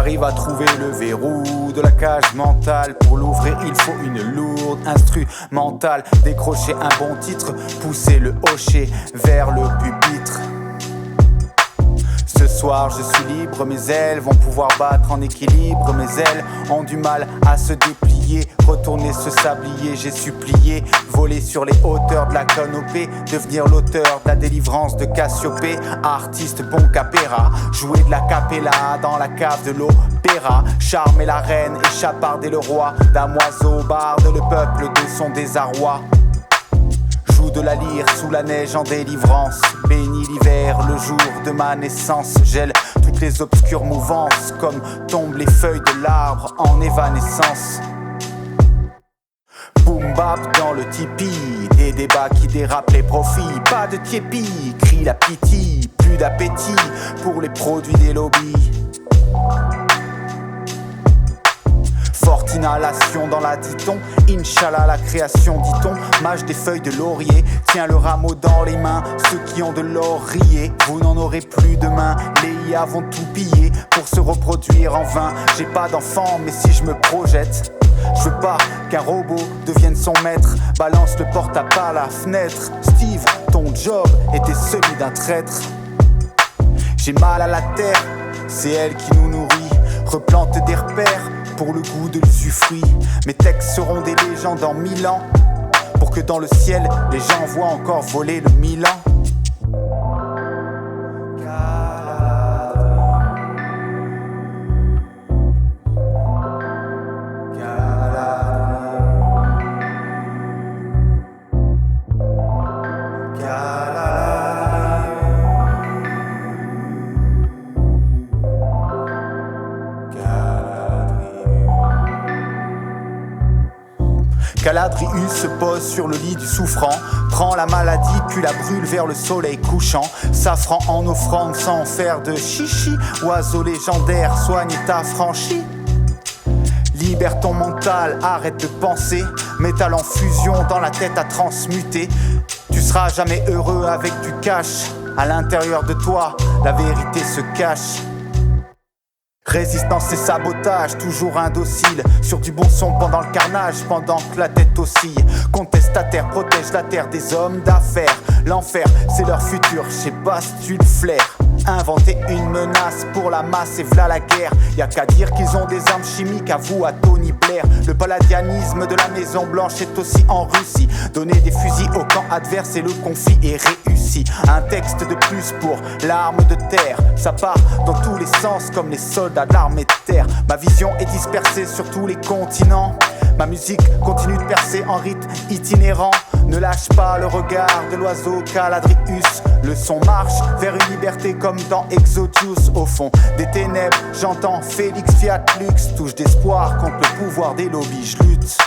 J'arrive à trouver le verrou de la cage mentale. Pour l'ouvrir il faut une lourde instrumentale. Décrocher un bon titre, pousser le hocher vers le pupitre. Ce soir je suis libre, mes ailes vont pouvoir battre en équilibre. Mes ailes ont du mal à se déplier. Retourner ce sablier, j'ai supplié. Voler sur les hauteurs de la canopée. Devenir l'auteur de la délivrance de Cassiopée. Artiste bon capéra, jouer de la capella dans la cave de l'opéra. Charmer la reine et chaparder le roi. Damoiseau barde le peuple de son désarroi. Joue de la lyre sous la neige en délivrance. Bénis l'hiver, le jour de ma naissance. Gèle toutes les obscures mouvances. Comme tombent les feuilles de l'arbre en évanescence. Boom bap dans le tipi. Des débats qui dérapent les profits. Pas de tiépi, crie la pitié. Plus d'appétit pour les produits des lobbies. Forte inhalation dans la dit-on. Inch'Allah la création dit-on. Mâche des feuilles de laurier. Tiens le rameau dans les mains. Ceux qui ont de laurier, vous n'en aurez plus demain. Les IA vont tout piller pour se reproduire en vain. J'ai pas d'enfant mais si je me projette, je veux pas qu'un robot devienne son maître. Balance le portable à la fenêtre. Steve, ton job était celui d'un traître. J'ai mal à la terre, c'est elle qui nous nourrit. Replante des repères pour le goût de l'usufruit. Mes textes seront des légendes en 1000 ans. Pour que dans le ciel, les gens voient encore voler le Milan. Caladrius se pose sur le lit du souffrant. Prend la maladie puis la brûle vers le soleil couchant. Safran en offrande sans faire de chichi. Oiseau légendaire, soigne ta franchie. Libère ton mental, arrête de penser. Métal en fusion dans la tête à transmuter. Tu seras jamais heureux avec du cash. À l'intérieur de toi, la vérité se cache. Résistance et sabotage, toujours indocile. Sur du bon son pendant le carnage, pendant que la tête oscille. Contestataire, protège la terre des hommes d'affaires. L'enfer, c'est leur futur, je sais pas si tu le flaires. Inventer une menace pour la masse et v'là la guerre. Y'a qu'à dire qu'ils ont des armes chimiques, à vous, à Tony Blair. Le palladianisme de la Maison Blanche est aussi en Russie. Donner des fusils au camp adverse et le conflit est réussi. Un texte de plus pour l'arme de terre. Ça part dans tous les sens comme les soldats de l'armée de terre. Ma vision est dispersée sur tous les continents. Ma musique continue de percer en rythme itinérant. Ne lâche pas le regard de l'oiseau Caladrius. Le son marche vers une liberté comme dans Exodus. Au fond des ténèbres, j'entends Félix Fiat Lux. Touche d'espoir contre le pouvoir des lobbies, je lutte.